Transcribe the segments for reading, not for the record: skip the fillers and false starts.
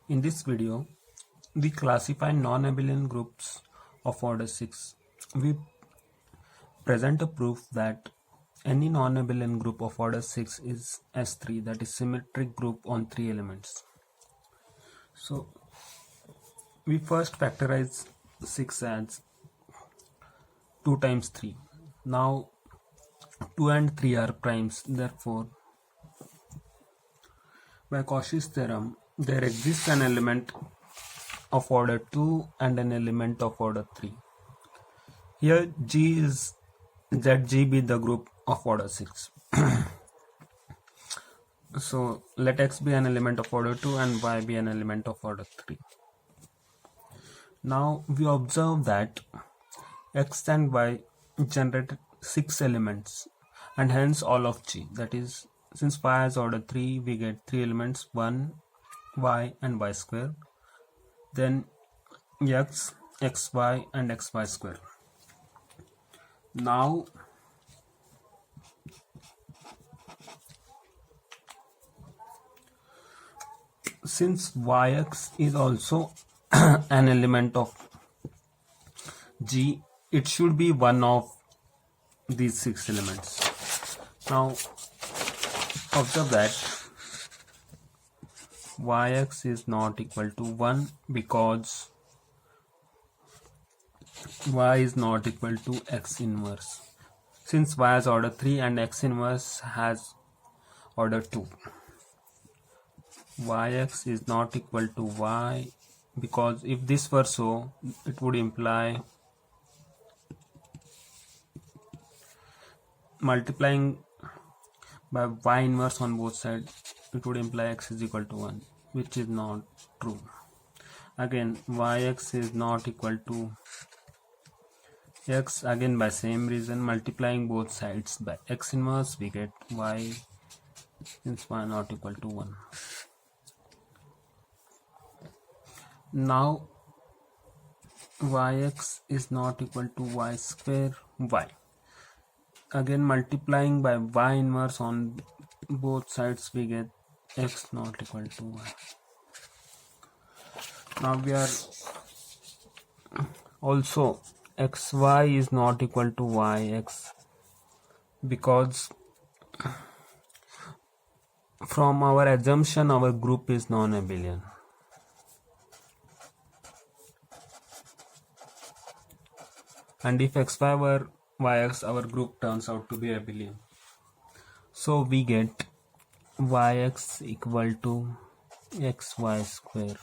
In this video, we classify non-abelian groups of order 6. We present a proof that any non-abelian group of order 6 is S3, that is symmetric group on 3 elements. So we first factorize 6 as 2 times 3. Now 2 and 3 are primes, therefore by Cauchy's theorem there exists an element of order 2 and an element of order 3. Here G is ZG be the group of order 6. So let X be an element of order 2 and Y be an element of order 3. Now we observe that X and Y generate 6 elements and hence all of G. That is, since Y has order 3, we get 3 elements, 1, Y and Y square. Then X, XY and XY square. Now since Yx is also an element of G, it should be one of these 6 elements. Now observe that Yx is not equal to 1 because Y is not equal to X inverse. Since Y has order 3 and X inverse has order 2. Yx is not equal to Y because if this were so, it would imply multiplying by Y inverse on both sides, it would imply X is equal to 1, which is not true. Again, Yx is not equal to X, again by same reason, multiplying both sides by X inverse, we get Y, since Y not equal to 1. Now Yx is not equal to Y square Y. Again multiplying by Y inverse on both sides, we get X not equal to Y. Now we are also XY is not equal to YX because from our assumption our group is non-abelian. And if XY were YX, our group turns out to be abelian. So we get YX equal to XY square.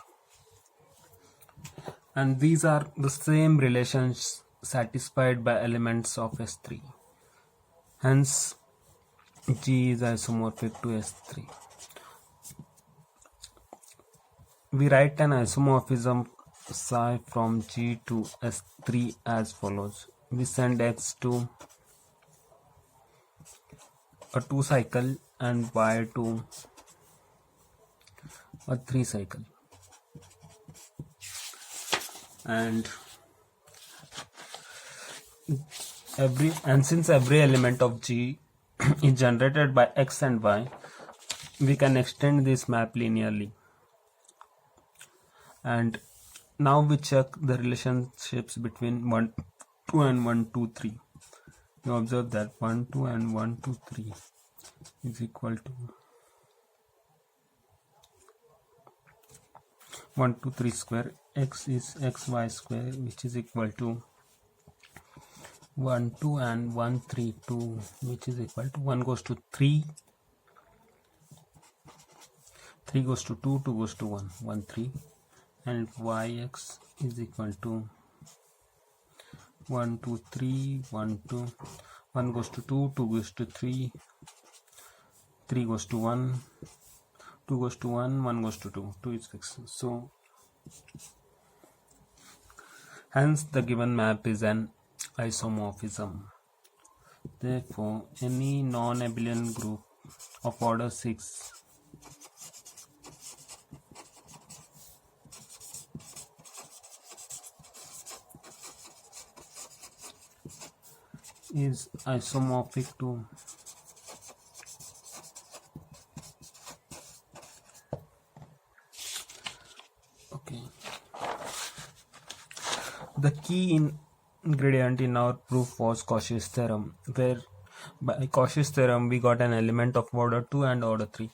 And these are the same relations satisfied by elements of S3. Hence G is isomorphic to S3. We write an isomorphism psi from G to S3 as follows. We send X to a 2 cycle and Y to a 3 cycle. And since every element of G is generated by X and Y, we can extend this map linearly. And now we check the relationships between 1, 2 and 1, 2, 3. You observe that 1, 2 and 1, 2, 3 is equal to 1, 2, 3 square. X is XY square, which is equal to 1, 2 and 1, 3, 2, which is equal to 1 goes to 3, 3 goes to 2, 2 goes to 1, 1, 3. And Yx is equal to 1, 2, 3, 1, 2, 1 goes to 2, 2 goes to 3, 3 goes to 1, 2 goes to 1, 1 goes to 2, 2 is fixed. So hence the given map is an isomorphism. Therefore any non-abelian group of order 6 is isomorphic to The ingredient in our proof was Cauchy's theorem, where by Cauchy's theorem we got an element of order 2 and order 3.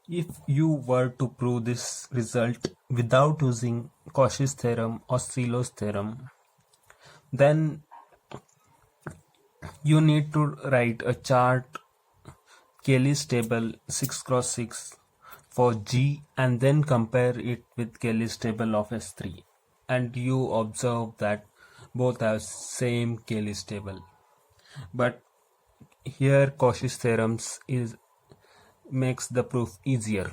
If you were to prove this result without using Cauchy's theorem or Celo's theorem, then you need to write a chart, Cayley's table 6 cross 6 for G, and then compare it with Cayley's table of S3, and you observe that both have same Cayley's table. But here Cauchy's theorems makes the proof easier.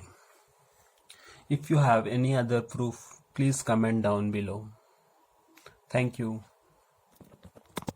If you have any other proof, please comment down below. Thank you.